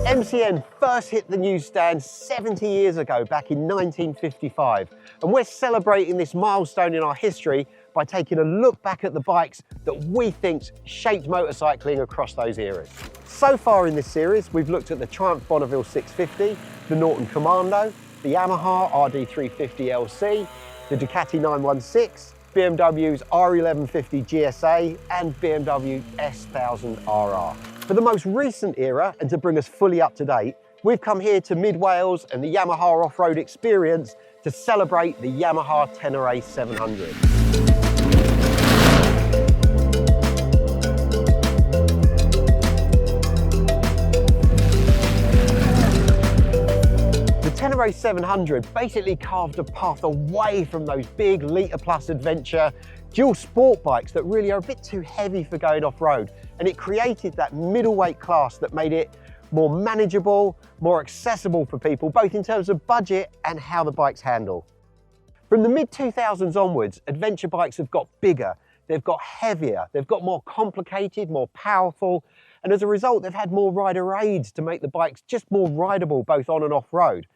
MCN first hit the newsstand 70 years ago, back in 1955. And we're celebrating this milestone in our history by taking a look back at the bikes that we think shaped motorcycling across those eras. So far in this series, we've looked at the Triumph Bonneville 650, the Norton Commando, the Yamaha RD350LC, the Ducati 916, BMW's R1150 GSA and BMW S1000RR. For the most recent era, and to bring us fully up to date, we've come here to Mid Wales and the Yamaha Off-Road Experience to celebrate the Yamaha Tenere 700. The Tenere 700 basically carved a path away from those big Litre Plus adventure dual sport bikes that really are a bit too heavy for going off-road, and it created that middleweight class that made it more manageable, more accessible for people, both in terms of budget and how the bikes handle. From the mid-2000s onwards, adventure bikes have got bigger, they've got heavier, they've got more complicated, more powerful, and as a result, they've had more rider aids to make the bikes just more rideable, both on and off-road.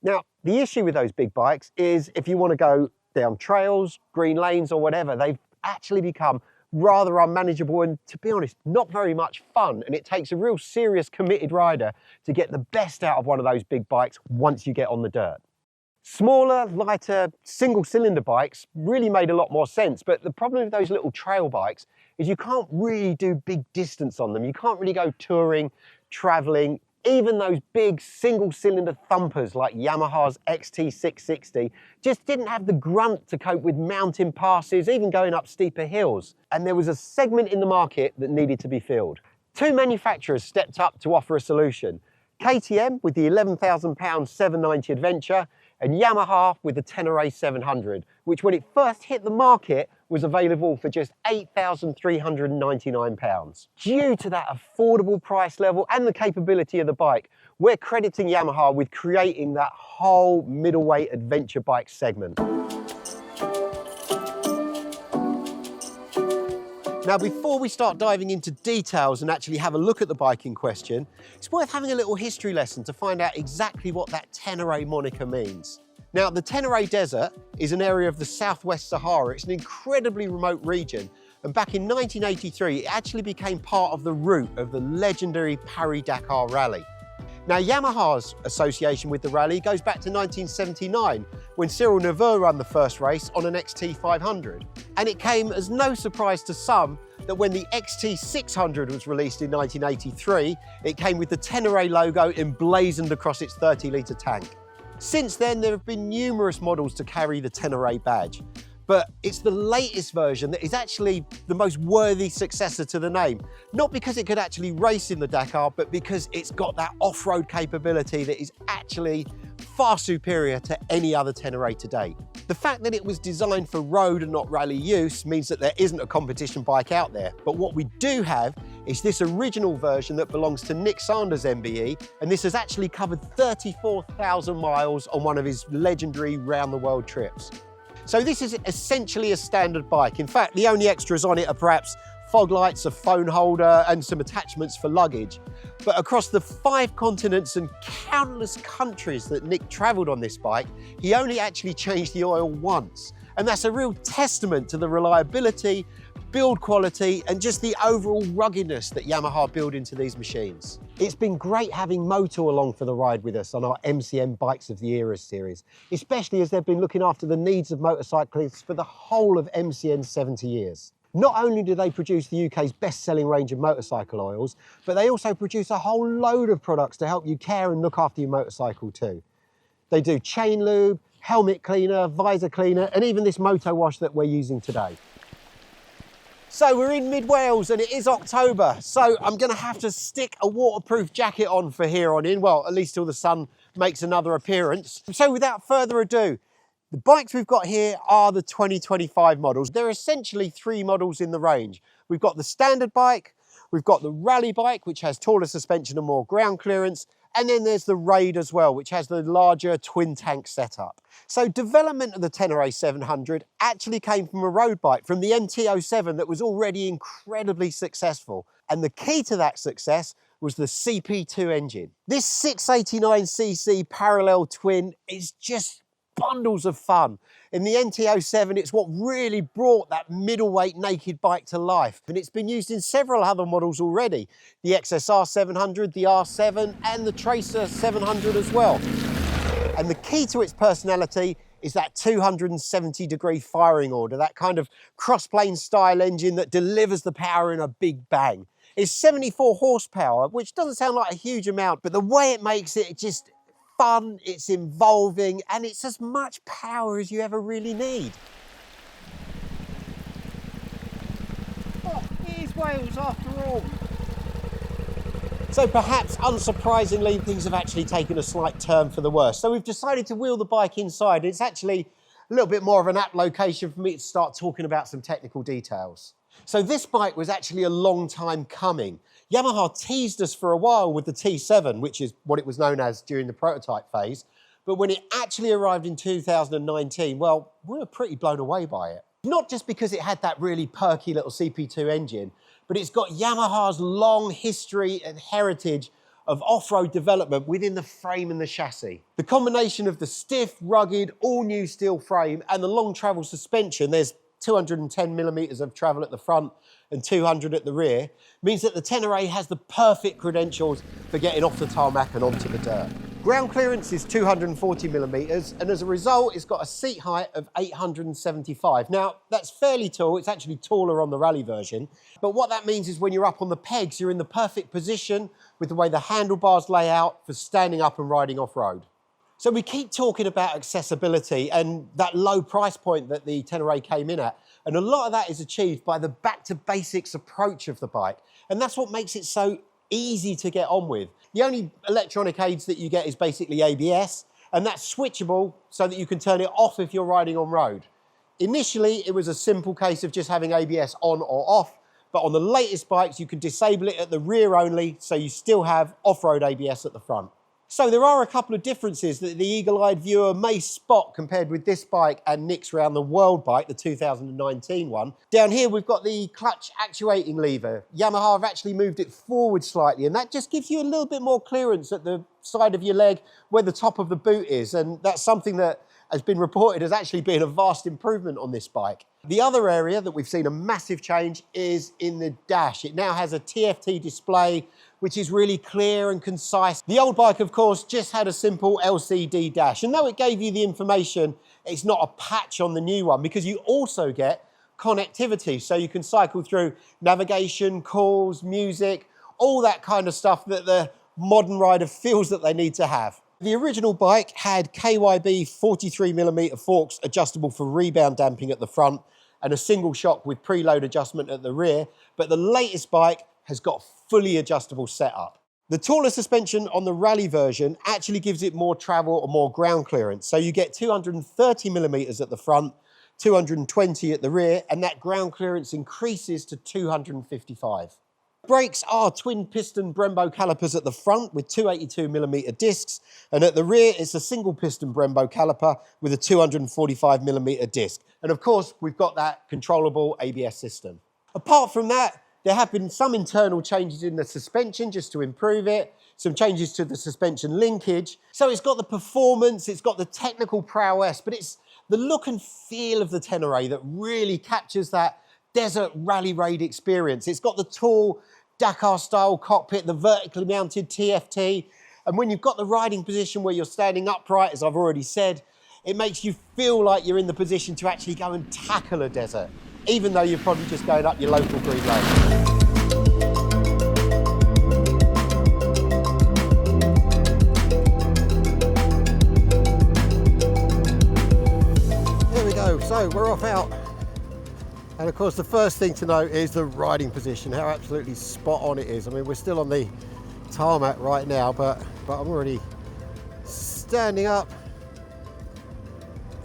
Now, the issue with those big bikes is if you want to go down trails, green lanes or whatever, they've actually become rather unmanageable and, to be honest, not very much fun. And it takes a real serious committed rider to get the best out of one of those big bikes once you get on the dirt. Smaller, lighter, single cylinder bikes really made a lot more sense. But the problem with those little trail bikes is you can't really do big distance on them. You can't really go touring, traveling. Even those big single-cylinder thumpers like Yamaha's XT660 just didn't have the grunt to cope with mountain passes, even going up steeper hills. And there was a segment in the market that needed to be filled. Two manufacturers stepped up to offer a solution. KTM with the £11,000 790 Adventure and Yamaha with the Tenere 700, which when it first hit the market was available for just £8,399. Due to that affordable price level and the capability of the bike, we're crediting Yamaha with creating that whole middleweight adventure bike segment. Now, before we start diving into details and actually have a look at the bike in question, it's worth having a little history lesson to find out exactly what that Tenere moniker means. Now, the Tenere Desert is an area of the southwest Sahara. It's an incredibly remote region. And back in 1983, it actually became part of the route of the legendary Paris-Dakar Rally. Now, Yamaha's association with the rally goes back to 1979, when Cyril Neveu ran the first race on an XT500. And it came as no surprise to some that when the XT600 was released in 1983, it came with the Tenere logo emblazoned across its 30-litre tank. Since then, there have been numerous models to carry the Tenere badge, but it's the latest version that is actually the most worthy successor to the name. Not because it could actually race in the Dakar, but because it's got that off-road capability that is actually far superior to any other Tenere to date. The fact that it was designed for road and not rally use means that there isn't a competition bike out there. But what we do have is this original version that belongs to Nick Sanders MBE, and this has actually covered 34,000 miles on one of his legendary round-the-world trips. So this is essentially a standard bike. In fact, the only extras on it are perhaps fog lights, a phone holder, and some attachments for luggage. But across the 5 continents and countless countries that Nick travelled on this bike, he only actually changed the oil once. And that's a real testament to the reliability, build quality, and just the overall ruggedness that Yamaha build into these machines. It's been great having Moto along for the ride with us on our MCN Bikes of the Era series, especially as they've been looking after the needs of motorcyclists for the whole of MCN's 70 years. Not only do they produce the UK's best-selling range of motorcycle oils, but they also produce a whole load of products to help you care and look after your motorcycle too. They do chain lube, helmet cleaner, visor cleaner, and even this Moto wash that we're using today. So we're in Mid Wales and it is October, so I'm going to have to stick a waterproof jacket on for here on in, well, at least till the sun makes another appearance. So without further ado, the bikes we've got here are the 2025 models. There are essentially 3 models in the range. We've got the standard bike, we've got the rally bike, which has taller suspension and more ground clearance, And then there's the Raid as well, which has the larger twin tank setup. So development of the Tenere 700 actually came from a road bike, from the MT-07 that was already incredibly successful. And the key to that success was the CP2 engine. This 689cc parallel twin is just bundles of fun. In the MT-07, it's what really brought that middleweight naked bike to life. And it's been used in several other models already. The XSR 700, the R7, and the Tracer 700 as well. And the key to its personality is that 270-degree firing order, that kind of cross-plane style engine that delivers the power in a big bang. It's 74 horsepower, which doesn't sound like a huge amount, but the way it makes it just fun, it's involving, and it's as much power as you ever really need. Oh, it is Wales after all. So perhaps unsurprisingly, things have actually taken a slight turn for the worse. So we've decided to wheel the bike inside. It's actually a little bit more of an apt location for me to start talking about some technical details. So this bike was actually a long time coming. Yamaha teased us for a while with the T7, which is what it was known as during the prototype phase. But when it actually arrived in 2019, well, we were pretty blown away by it. Not just because it had that really perky little CP2 engine, but it's got Yamaha's long history and heritage of off-road development within the frame and the chassis. The combination of the stiff, rugged, all-new steel frame and the long travel suspension, there's 210 millimeters of travel at the front and 200 at the rear, means that the Tenere has the perfect credentials for getting off the tarmac and onto the dirt. Ground clearance is 240 millimeters, and as a result, it's got a seat height of 875. Now, that's fairly tall. It's actually taller on the rally version. But what that means is when you're up on the pegs, you're in the perfect position with the way the handlebars lay out for standing up and riding off-road. So we keep talking about accessibility and that low price point that the Tenere came in at. And a lot of that is achieved by the back to basics approach of the bike. And that's what makes it so easy to get on with. The only electronic aids that you get is basically ABS, and that's switchable so that you can turn it off if you're riding on road. Initially, it was a simple case of just having ABS on or off, but on the latest bikes, you can disable it at the rear only, so you still have off-road ABS at the front. So there are a couple of differences that the eagle-eyed viewer may spot compared with this bike and Nick's Round the World bike, the 2019 one. Down here, we've got the clutch actuating lever. Yamaha have actually moved it forward slightly, and that just gives you a little bit more clearance at the side of your leg where the top of the boot is, and that's something that has been reported as actually being a vast improvement on this bike. The other area that we've seen a massive change is in the dash. It now has a TFT display, which is really clear and concise. The old bike, of course, just had a simple LCD dash. And though it gave you the information, it's not a patch on the new one because you also get connectivity. So you can cycle through navigation, calls, music, all that kind of stuff that the modern rider feels that they need to have. The original bike had KYB 43mm forks adjustable for rebound damping at the front and a single shock with preload adjustment at the rear, but the latest bike has got fully adjustable setup. The taller suspension on the rally version actually gives it more travel or more ground clearance. So you get 230mm at the front, 220 at the rear, and that ground clearance increases to 255. Brakes are twin piston Brembo calipers at the front with 282mm discs, and at the rear it's a single piston Brembo caliper with a 245mm disc. And of course, we've got that controllable ABS system. Apart from that, there have been some internal changes in the suspension just to improve it, some changes to the suspension linkage. So it's got the performance, it's got the technical prowess, but it's the look and feel of the Tenere that really captures that desert rally raid experience. It's got the tall Dakar-style cockpit, the vertically mounted TFT, and when you've got the riding position where you're standing upright, as I've already said, it makes you feel like you're in the position to actually go and tackle a desert, even though you're probably just going up your local green lane. There we go, so we're off out. And of course, the first thing to note is the riding position, how absolutely spot on it is. I mean, we're still on the tarmac right now, but I'm already standing up.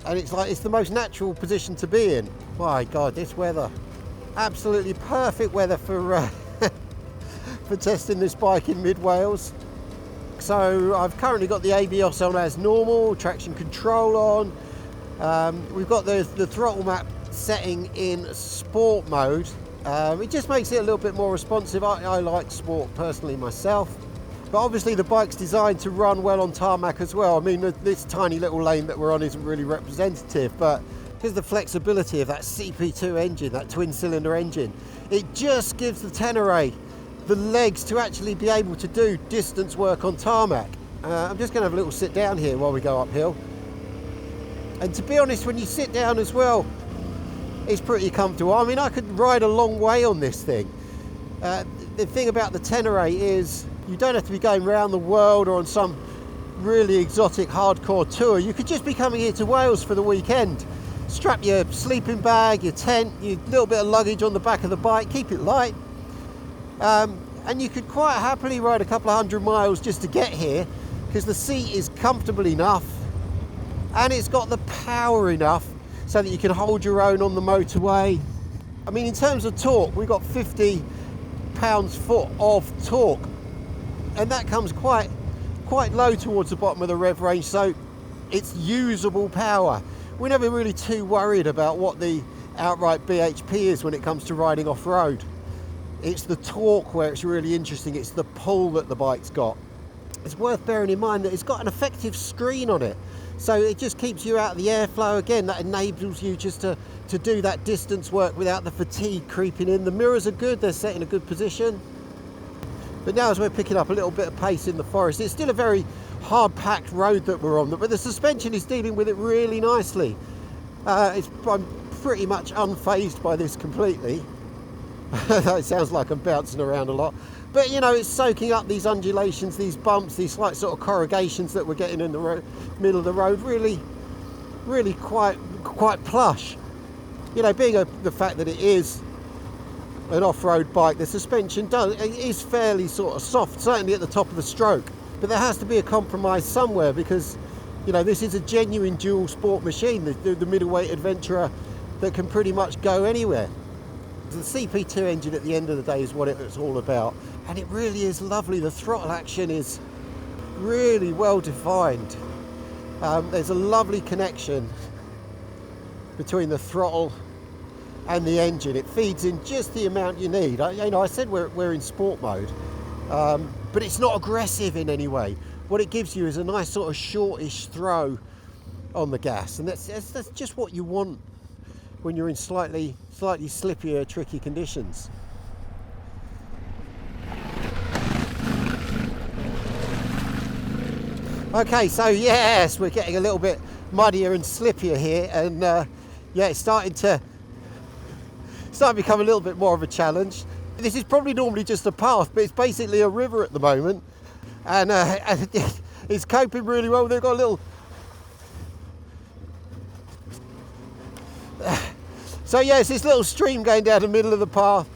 And it's like, it's the most natural position to be in. My God, this weather, absolutely perfect weather for, for testing this bike in mid-Wales. So I've currently got the ABS on as normal, traction control on. We've got the throttle map setting in sport mode. It just makes it a little bit more responsive. I like sport personally myself. But obviously the bike's designed to run well on tarmac as well. I mean, this tiny little lane that we're on isn't really representative, but because the flexibility of that CP2 engine, that twin cylinder engine, it just gives the Tenere the legs to actually be able to do distance work on tarmac. I'm just going to have a little sit down here while we go uphill. And to be honest, when you sit down as well, it's pretty comfortable. I mean, I could ride a long way on this thing. The thing about the Tenere is you don't have to be going around the world or on some really exotic hardcore tour. You could just be coming here to Wales for the weekend. Strap your sleeping bag, your tent, your little bit of luggage on the back of the bike, keep it light. And you could quite happily ride a couple of 100 miles just to get here, because the seat is comfortable enough and it's got the power enough so that you can hold your own on the motorway. I mean, in terms of torque, we've got 50 pounds-foot of torque, and that comes quite low towards the bottom of the rev range, so it's usable power. We're never really too worried about what the outright BHP is when it comes to riding off-road. It's the torque where it's really interesting. It's the pull that the bike's got. It's worth bearing in mind that it's got an effective screen on it, so it just keeps you out of the airflow. Again, that enables you just to do that distance work without the fatigue creeping in. The mirrors are good, they're set in a good position. But now as we're picking up a little bit of pace in the forest, it's still a very hard-packed road that we're on, but the suspension is dealing with it really nicely. I'm pretty much unfazed by this completely. It sounds like I'm bouncing around a lot, but you know, it's soaking up these undulations, these bumps, these slight sort of corrugations that we're getting in the middle of the road. Really quite plush. You know, being the fact that it is an off-road bike, the suspension is fairly sort of soft, certainly at the top of the stroke, but there has to be a compromise somewhere, because you know, this is a genuine dual sport machine, the middleweight adventurer that can pretty much go anywhere. The CP2 engine at the end of the day is what it's all about, and it really is lovely. The throttle action is really well defined. There's a lovely connection between the throttle and the engine. It feeds in just the amount you need. I said we're in sport mode, but it's not aggressive in any way. What it gives you is a nice sort of shortish throw on the gas, and that's just what you want when you're in slightly slippier, tricky conditions. Okay, so yes, we're getting a little bit muddier and slippier here, and yeah, it's starting to become a little bit more of a challenge. This is probably normally just a path, but it's basically a river at the moment, and it's coping really well. They've got a little so yeah, it's this little stream going down the middle of the path,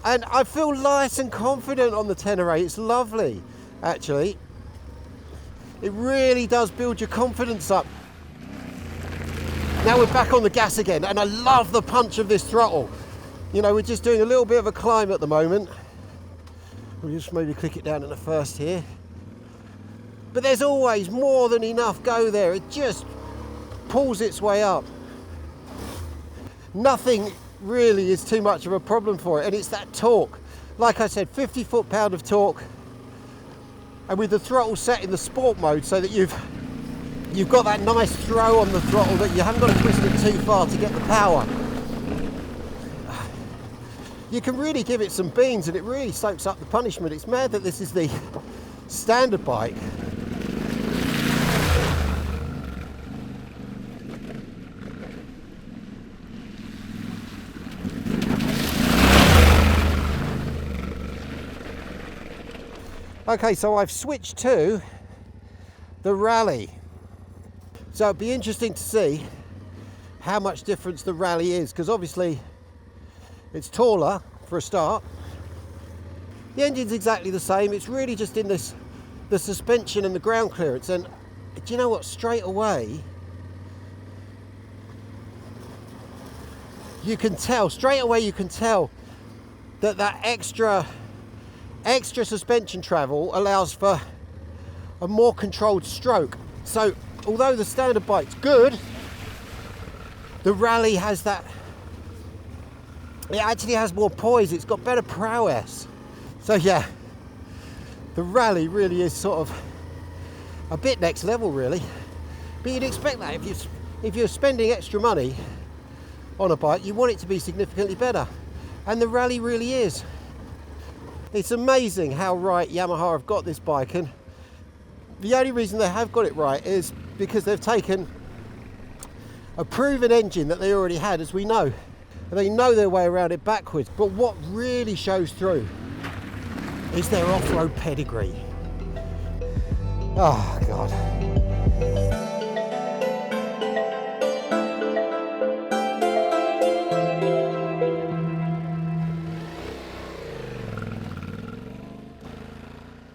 and I feel light and confident on the Tenere. It's lovely, actually. It really does build your confidence up. Now we're back on the gas again, and I love the punch of this throttle. You know, we're just doing a little bit of a climb at the moment. We'll just maybe click it down in the first here. But there's always more than enough go there. It just pulls its way up. Nothing really is too much of a problem for it, and it's that torque. Like I said, 50 foot-pound of torque, and with the throttle set in the sport mode so that you've got that nice throw on the throttle, that you haven't got to twist it too far to get the power. You can really give it some beans, and it really soaks up the punishment. It's mad that this is the standard bike. Okay, so I've switched to the Rally. So it'd be interesting to see how much difference the Rally is, because obviously it's taller for a start. The engine's exactly the same. It's really just in the suspension and the ground clearance. And do you know what? Straight away, you can tell that extra suspension travel allows for a more controlled stroke. So although the standard bike's good, the Rally has that, it actually has more poise, it's got better prowess. So yeah, the Rally really is sort of a bit next level really. But you'd expect that if you're spending extra money on a bike, you want it to be significantly better. And the Rally really is. It's amazing how right Yamaha have got this bike, and the only reason they have got it right is because they've taken a proven engine that they already had, as we know, and they know their way around it backwards. But what really shows through is their off-road pedigree. Oh God.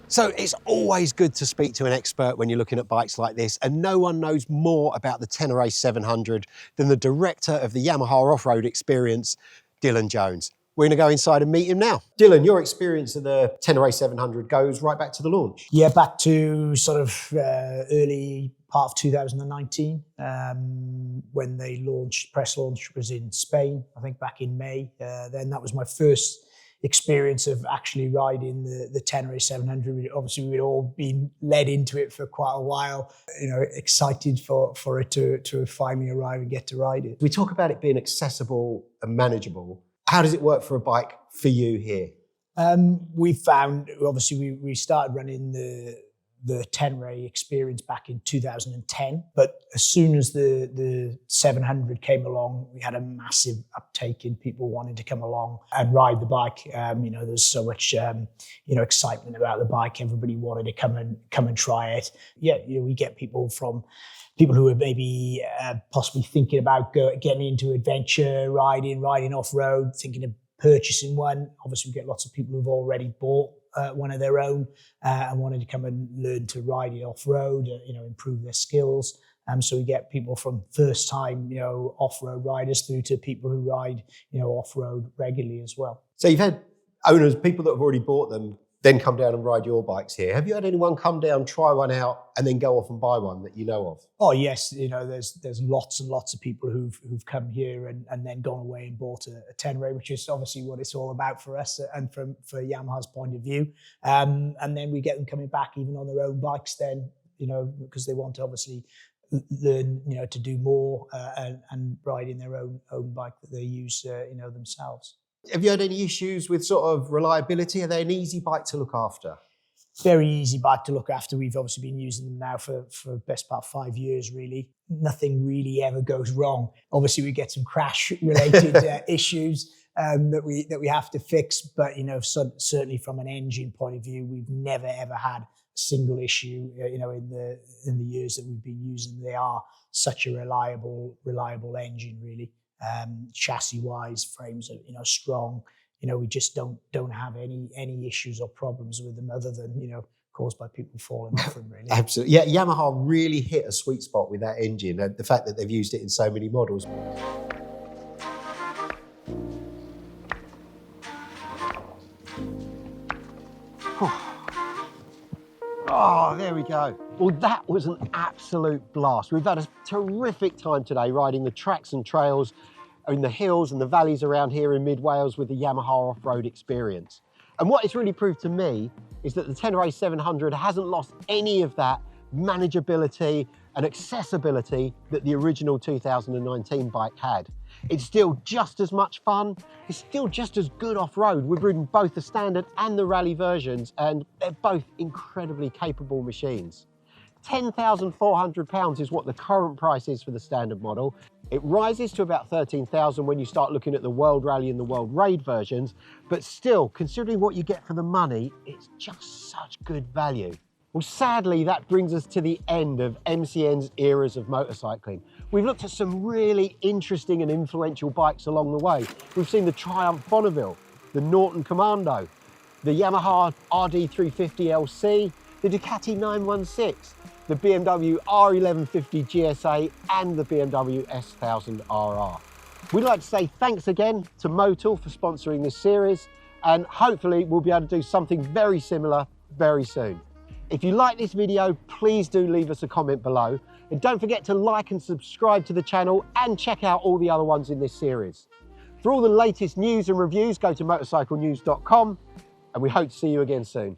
So it's always good to speak to an expert when you're looking at bikes like this, and no one knows more about the Tenere 700 than the director of the Yamaha off-road experience, Dylan Jones. We're going to go inside and meet him now. Dylan, your experience of the Tenere 700 goes right back to the launch. Yeah, back to sort of early part of 2019 when they launched. Press launch was in Spain, I think back in May. Then that was my first experience of actually riding the Tenere 700. Obviously, we'd all been led into it for quite a while, you know, excited for it to finally arrive and get to ride it. We talk about it being accessible and manageable. How does it work for a bike for you here? We found, obviously, we started running the Tenere experience back in 2010, but as soon as the 700 came along, we had a massive uptake in people wanting to come along and ride the bike. You know, there's so much excitement about the bike. Everybody wanted to come and try it. Yeah, you know, we get people who are maybe possibly thinking about getting into adventure riding off-road, thinking of purchasing one. Obviously, we get lots of people who've already bought one of their own and wanted to come and learn to ride it off-road, improve their skills. So we get people from first-time, off-road riders through to people who ride, off-road regularly as well. So you've had owners, people that have already bought them, then come down and ride your bikes here. Have you had anyone come down, try one out, and then go off and buy one that you know of? Oh yes, there's lots and lots of people who've come here and then gone away and bought a Tenere, which is obviously what it's all about for us and for Yamaha's point of view. And then we get them coming back even on their own bikes then, because they want to obviously learn, to do more and ride in their own bike that they use, themselves. Have you had any issues with sort of reliability? Are they an easy bike to look after? Very easy bike to look after. We've obviously been using them now for best part of 5 years, really. Nothing really ever goes wrong. Obviously, we get some crash-related issues that we have to fix, but certainly from an engine point of view, we've never ever had a single issue. In the years that we've been using them, they are such a reliable engine, really. Chassis-wise, frames are strong. We just don't have any issues or problems with them other than caused by people falling off them, really. Absolutely, yeah. Yamaha really hit a sweet spot with that engine, and the fact that they've used it in so many models. Oh, there we go. Well, that was an absolute blast. We've had a terrific time today riding the tracks and trails in the hills and the valleys around here in mid Wales with the Yamaha off-road experience. And what it's really proved to me is that the Tenere 700 hasn't lost any of that manageability and accessibility that the original 2019 bike had. It's still just as much fun. It's still just as good off-road. We've ridden both the standard and the rally versions, and they're both incredibly capable machines. £10,400 is what the current price is for the standard model. It rises to about £13,000 when you start looking at the World Rally and the World Raid versions, but still, considering what you get for the money, it's just such good value. Well, sadly, that brings us to the end of MCN's eras of motorcycling. We've looked at some really interesting and influential bikes along the way. We've seen the Triumph Bonneville, the Norton Commando, the Yamaha RD350LC, the Ducati 916, the BMW R1150 GSA, and the BMW S1000RR. We'd like to say thanks again to Motul for sponsoring this series, and hopefully we'll be able to do something very similar very soon. If you like this video, please do leave us a comment below. And don't forget to like and subscribe to the channel and check out all the other ones in this series. For all the latest news and reviews, go to motorcyclenews.com, and we hope to see you again soon.